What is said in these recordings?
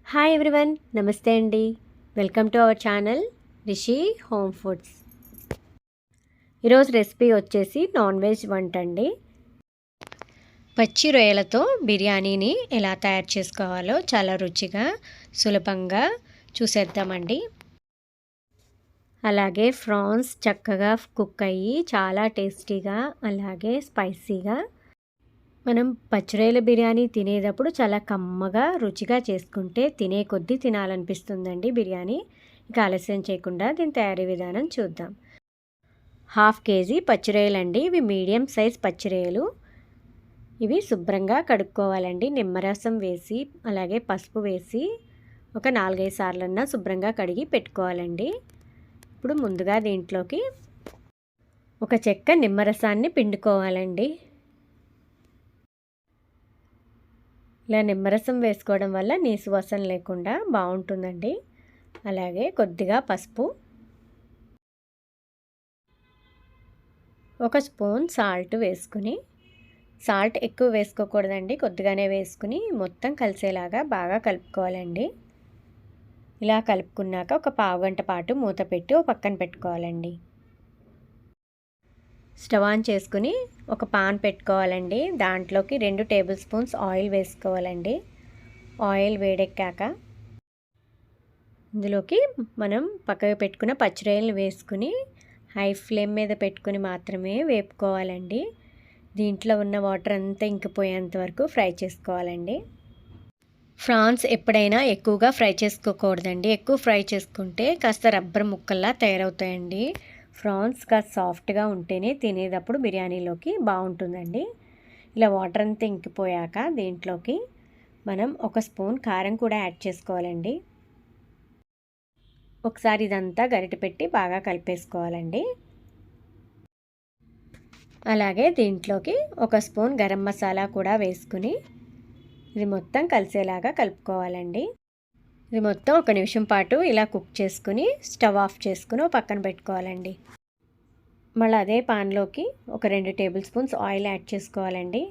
Hi everyone, నమస్తే అండి. Welcome to our channel Rishi home foods. ఈరోజు రెసిపీ వచ్చేసి నాన్ వెజ్ వంట అండి. పచ్చి రొయ్యలతో బిర్యానీని ఎలా తయారు చేసుకోవాలో చాలా రుచిగా సులభంగా చూసేద్దామండి. అలాగే ఫ్రాన్స్ చక్కగా కుక్ అయ్యి చాలా టేస్టీగా అలాగే స్పైసీగా మనం పచ్చిరొయ్యల బిర్యానీ తినేటప్పుడు చాలా కమ్మగా రుచిగా చేసుకుంటే తినే కొద్దీ తినాలనిపిస్తుందండి బిర్యానీ. ఇక ఆలస్యం చేయకుండా దీని తయారీ విధానం చూద్దాం. 1/2 కేజీ పచ్చిరొయ్యలండి. ఇవి మీడియం సైజ్ పచ్చిరొయ్యలు. ఇవి శుభ్రంగా కడుక్కోవాలండి. నిమ్మరసం వేసి అలాగే పసుపు వేసి ఒక 4-5 సార్లన్నా శుభ్రంగా కడిగి పెట్టుకోవాలండి. ఇప్పుడు ముందుగా దీంట్లోకి ఒక చెక్క నిమ్మరసాన్ని పిండుకోవాలండి. ఇలా నిమ్మరసం వేసుకోవడం వల్ల నీసు వాసన లేకుండా బాగుంటుందండి. అలాగే కొద్దిగా పసుపు, 1 స్పూన్ సాల్ట్ వేసుకుని, సాల్ట్ ఎక్కువ వేసుకోకూడదండి, కొద్దిగానే వేసుకుని మొత్తం కలిసేలాగా బాగా కలుపుకోవాలండి. ఇలా కలుపుకున్నాక ఒక పావుగంట పాటు మూత పెట్టి ఒక పక్కన పెట్టుకోవాలండి. స్టవ్ ఆన్ చేసుకుని ఒక పాన్ పెట్టుకోవాలండి. దాంట్లోకి 2 టేబుల్ స్పూన్స్ ఆయిల్ వేసుకోవాలండి. ఆయిల్ వేడెక్కాక ఇందులోకి మనం పక్కకు పెట్టుకున్న పచ్చిరొయ్యలు వేసుకుని హై ఫ్లేమ్ మీద పెట్టుకుని మాత్రమే వేపుకోవాలండి. దీంట్లో ఉన్న వాటర్ అంతా ఇంకిపోయేంత వరకు ఫ్రై చేసుకోవాలండి. ఫ్రాన్స్ ఎప్పుడైనా ఎక్కువగా ఫ్రై చేసుకోకూడదండి. ఎక్కువ ఫ్రై చేసుకుంటే కాస్త రబ్బర్ ముక్కల్లా తయారవుతాయండి. ఫ్రాన్స్ కాస్త సాఫ్ట్గా ఉంటేనే తినేటప్పుడు బిర్యానీలోకి బాగుంటుందండి. ఇలా వాటర్ అంతా ఇంకిపోయాక దీంట్లోకి మనం 1 స్పూన్ కారం కూడా యాడ్ చేసుకోవాలండి. ఒకసారి ఇదంతా గరిటె పెట్టి బాగా కలిపేసుకోవాలండి. అలాగే దీంట్లోకి 1 స్పూన్ గరం మసాలా కూడా వేసుకుని ఇది మొత్తం కలిసేలాగా కలుపుకోవాలండి. ఇది మొత్తం 1 నిమిషం పాటు ఇలా కుక్ చేసుకుని స్టవ్ ఆఫ్ చేసుకుని పక్కన పెట్టుకోవాలండి. మళ్ళీ అదే పాన్లోకి ఒక 2 టేబుల్ స్పూన్స్ ఆయిల్ యాడ్ చేసుకోవాలండి.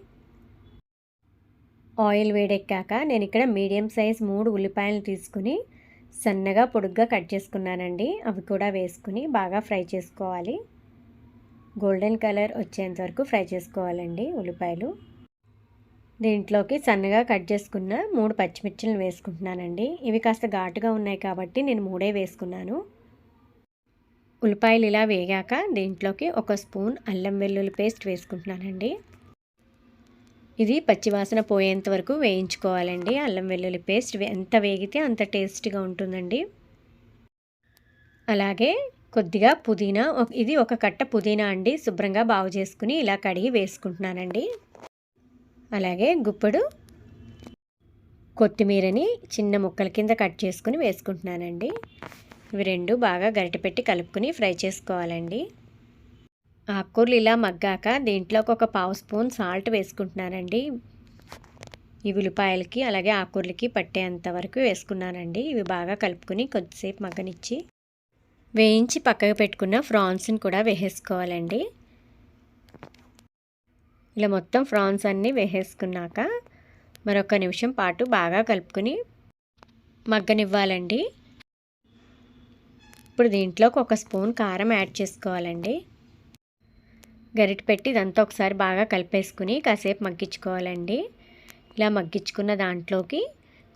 ఆయిల్ వేడెక్కాక నేను ఇక్కడ మీడియం సైజ్ 3 ఉల్లిపాయలు తీసుకుని సన్నగా పొడుగ్గా కట్ చేసుకున్నానండి. అవి కూడా వేసుకుని బాగా ఫ్రై చేసుకోవాలి. గోల్డెన్ కలర్ వచ్చేంత వరకు ఫ్రై చేసుకోవాలండి ఉల్లిపాయలు. దీంట్లోకి సన్నగా కట్ చేసుకున్న 3 పచ్చిమిర్చిలను వేసుకుంటున్నానండి. ఇవి కాస్త ఘాటుగా ఉన్నాయి కాబట్టి నేను 3 వేసుకున్నాను. ఉల్లిపాయలు ఇలా వేగాక దీంట్లోకి 1 స్పూన్ అల్లం వెల్లుల్లి పేస్ట్ వేసుకుంటున్నానండి. ఇది పచ్చివాసన పోయేంత వరకు వేయించుకోవాలండి. అల్లం వెల్లుల్లి పేస్ట్ ఎంత వేగితే అంత టేస్టీగా ఉంటుందండి. అలాగే కొద్దిగా పుదీనా, ఇది 1 కట్ట పుదీనా అండి. శుభ్రంగా బాగు చేసుకుని ఇలా కడిగి వేసుకుంటున్నానండి. అలాగే గుప్పెడు కొత్తిమీరని చిన్న ముక్కల కింద కట్ చేసుకుని వేసుకుంటున్నానండి. ఇవి 2 బాగా గరిటె పెట్టి కలుపుకుని ఫ్రై చేసుకోవాలండి. ఆకుకూరలు ఇలా మగ్గాక దీంట్లోకి ఒక 1/2 స్పూన్ సాల్ట్ వేసుకుంటున్నానండి. ఈ ఉల్లిపాయలకి అలాగే ఆకుకూరలకి పట్టేంత వరకు వేసుకున్నానండి. ఇవి బాగా కలుపుకుని కొద్దిసేపు మగ్గనిచ్చి వేయించి పక్కకు పెట్టుకున్న ఫ్రాన్స్ని కూడా వేసేసుకోవాలండి. ఇలా మొత్తం ఫ్రాన్స్ అన్నీ వేసేసుకున్నాక మరొక నిమిషం పాటు బాగా కలుపుకొని మగ్గనివ్వాలండి. ఇప్పుడు దీంట్లోకి 1 స్పూన్ కారం యాడ్ చేసుకోవాలండి. గరిటె పెట్టి ఇదంతా ఒకసారి బాగా కలిపేసుకుని కాసేపు మగ్గించుకోవాలండి. ఇలా మగ్గించుకున్న దాంట్లోకి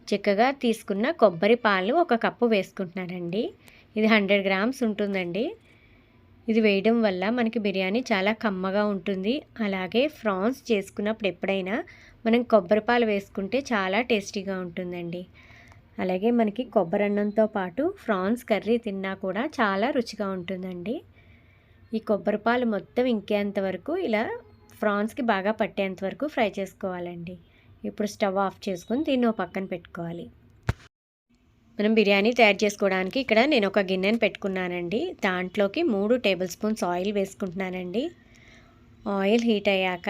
చిక్కగా తీసుకున్న కొబ్బరి పాలు 1 కప్పు వేసుకుంటున్నానండి. ఇది 100 గ్రామ్స్ ఉంటుందండి. ఇది వేయడం వల్ల మనకి బిర్యానీ చాలా కమ్మగా ఉంటుంది. అలాగే ఫ్రాన్స్ చేసుకున్నప్పుడు ఎప్పుడైనా మనం కొబ్బరి పాలు వేసుకుంటే చాలా టేస్టీగా ఉంటుందండి. అలాగే మనకి కొబ్బరి అన్నంతో పాటు ఫ్రాన్స్ కర్రీ తిన్నా కూడా చాలా రుచిగా ఉంటుందండి. ఈ కొబ్బరి పాలు మొత్తం ఇంకేంత వరకు ఇలా ఫ్రాన్స్కి బాగా పట్టేంత వరకు ఫ్రై చేసుకోవాలండి. ఇప్పుడు స్టవ్ ఆఫ్ చేసుకొని దీన్ని పక్కన పెట్టుకోవాలి. మనం బిర్యానీ తయారు చేసుకోవడానికి ఇక్కడ నేను ఒక గిన్నెను పెట్టుకున్నానండి. దాంట్లోకి 3 టేబుల్ స్పూన్స్ ఆయిల్ వేసుకుంటున్నానండి. ఆయిల్ హీట్ అయ్యాక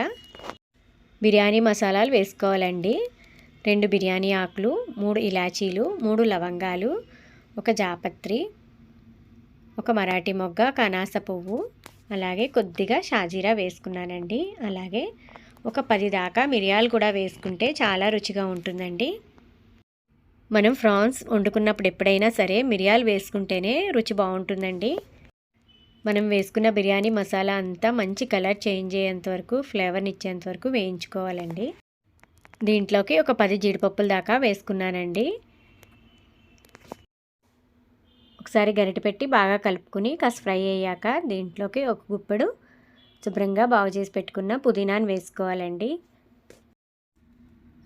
బిర్యానీ మసాలాలు వేసుకోవాలండి. 2 బిర్యానీ ఆకులు, 3 ఇలాచీలు, 3 లవంగాలు, 1 జాపత్రి, 1 మరాఠీ మొగ్గ, కనాస పువ్వు, అలాగే కొద్దిగా షాజీరా వేసుకున్నానండి. అలాగే ఒక 10 దాకా మిరియాలు కూడా వేసుకుంటే చాలా రుచిగా ఉంటుందండి. మనం ఫ్రాన్స్ వండుకున్నప్పుడు ఎప్పుడైనా సరే మిరియాలు వేసుకుంటేనే రుచి బాగుంటుందండి. మనం వేసుకున్న బిర్యానీ మసాలా అంతా మంచి కలర్ చేంజ్ అయ్యేంత వరకు, ఫ్లేవర్ని ఇచ్చేంత వరకు వేయించుకోవాలండి. దీంట్లోకి ఒక 10 జీడిపప్పుల దాకా వేసుకున్నానండి. ఒకసారి గరిటె పెట్టి బాగా కలుపుకుని కాస్త ఫ్రై అయ్యాక దీంట్లోకి ఒక గుప్పెడు శుభ్రంగా బాగు చేసి పెట్టుకున్న పుదీనాను వేసుకోవాలండి.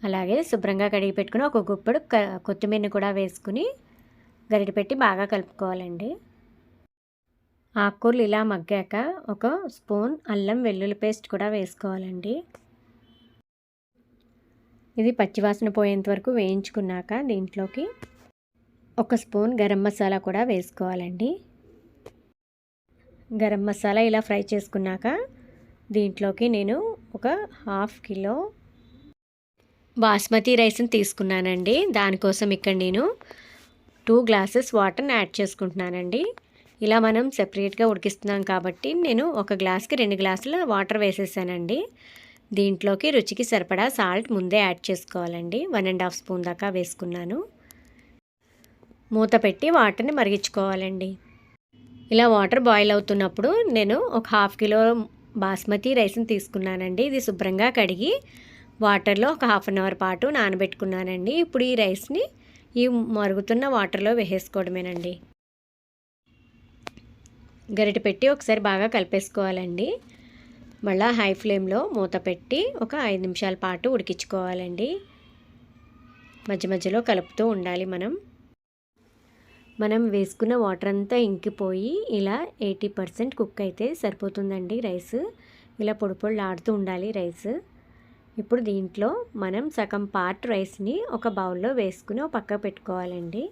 అలాగే శుభ్రంగా కడిగి పెట్టుకుని ఒక గుప్పెడు కొత్తిమీరని కూడా వేసుకుని గరిటె పెట్టి బాగా కలుపుకోవాలండి. ఆకుకూరలు ఇలా మగ్గాక ఒక స్పూన్ అల్లం వెల్లుల్లి పేస్ట్ కూడా వేసుకోవాలండి. ఇది పచ్చివాసన పోయేంత వరకు వేయించుకున్నాక దీంట్లోకి ఒక స్పూన్ గరం మసాలా కూడా వేసుకోవాలండి. గరం మసాలా ఇలా ఫ్రై చేసుకున్నాక దీంట్లోకి నేను ఒక 1/2 కిలో బాస్మతి రైస్ని తీసుకున్నానండి. దానికోసం ఇక్కడ నేను 2 గ్లాసెస్ వాటర్ని యాడ్ చేసుకుంటున్నానండి. ఇలా మనం సెపరేట్గా ఉడికిస్తున్నాం కాబట్టి నేను ఒక గ్లాస్కి 2 గ్లాసుల వాటర్ వేసేసానండి. దీంట్లోకి రుచికి సరిపడా సాల్ట్ ముందే యాడ్ చేసుకోవాలండి. 1.5 స్పూన్ దాకా వేసుకున్నాను. మూత పెట్టి వాటర్ని మరిగించుకోవాలండి. ఇలా వాటర్ బాయిల్ అవుతున్నప్పుడు నేను ఒక 1/2 కిలో బాస్మతి రైస్ని తీసుకున్నానండి. ఇది శుభ్రంగా కడిగి వాటర్లో ఒక 1/2 అవర్ పాటు నానబెట్టుకున్నానండి. ఇప్పుడు ఈ రైస్ని ఈ మరుగుతున్న వాటర్లో వేసేసుకోవడమేనండి. గరిటె పెట్టి ఒకసారి బాగా కలిపేసుకోవాలండి. మళ్ళీ హై ఫ్లేమ్లో మూత పెట్టి ఒక 5 నిమిషాల పాటు ఉడికించుకోవాలండి. మధ్య మధ్యలో కలుపుతూ ఉండాలి. మనం వేసుకున్న వాటర్ అంతా ఇంకిపోయి ఇలా 80% కుక్ అయితే సరిపోతుందండి రైస్. ఇలా పొడి పొడిలాడుతూ ఉండాలి రైస్. ఇప్పుడు దీంట్లో మనం సగం పార్ట్ రైస్ని ఒక బౌల్లో వేసుకుని ఒక పక్క పెట్టుకోవాలండి.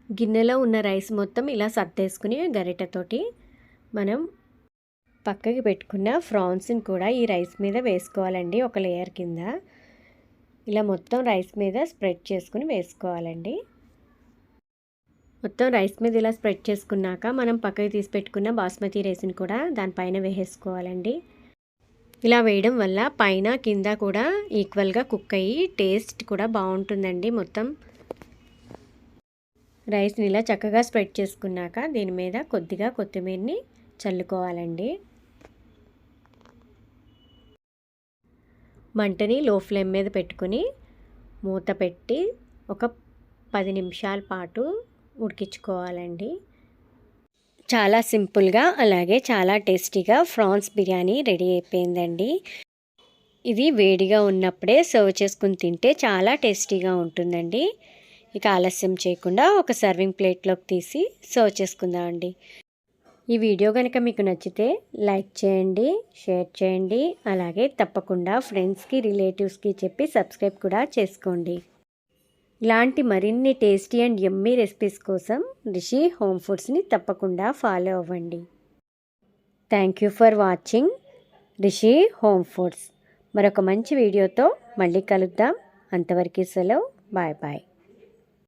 గిన్నెలో ఉన్న రైస్ మొత్తం ఇలా సర్దేసుకుని గరిటెతోటి మనం పక్కకి పెట్టుకున్న ఫ్రాన్స్ని కూడా ఈ రైస్ మీద వేసుకోవాలండి. ఒక లేయర్ కింద ఇలా మొత్తం రైస్ మీద స్ప్రెడ్ చేసుకుని వేసుకోవాలండి. మొత్తం రైస్ మీద ఇలా స్ప్రెడ్ చేసుకున్నాక మనం పక్కకి తీసి పెట్టుకున్న బాస్మతి రైస్ని కూడా దానిపైన వేసేసుకోవాలండి. ఇలా వేయడం వల్ల పైన కింద కూడా ఈక్వల్గా కుక్ అయ్యి టేస్ట్ కూడా బాగుంటుందండి. మొత్తం రైస్ని ఇలా చక్కగా స్ప్రెడ్ చేసుకున్నాక దీని మీద కొద్దిగా కొత్తిమీరని చల్లుకోవాలండి. మంటని లో ఫ్లేమ్ మీద పెట్టుకుని మూత పెట్టి ఒక 10 నిమిషాల పాటు ఉడికించుకోవాలండి. చాలా సింపుల్గా అలాగే చాలా టేస్టీగా ఫ్రాన్స్ బిర్యానీ రెడీ అయిపోయిందండి. ఇది వేడిగా ఉన్నప్పుడే సర్వ్ చేసుకుని తింటే చాలా టేస్టీగా ఉంటుందండి. ఇక ఆలస్యం చేయకుండా ఒక సర్వింగ్ ప్లేట్లోకి తీసి సర్వ్ చేసుకుందామండి. ఈ వీడియో కనుక మీకు నచ్చితే లైక్ చేయండి, షేర్ చేయండి, అలాగే తప్పకుండా ఫ్రెండ్స్కి, రిలేటివ్స్కి చెప్పి సబ్స్క్రైబ్ కూడా చేసుకోండి. ఇలాంటి మరిన్ని టేస్టీ అండ్ యమ్మీ రెసిపీస్ కోసం రిషి హోమ్ ఫుడ్స్ని తప్పకుండా ఫాలో అవ్వండి. Thank you for watching Rishi home foods. మరొక మంచి వీడియోతో మళ్ళీ కలుద్దాం. అంతవరకు సెలవు. Bye bye.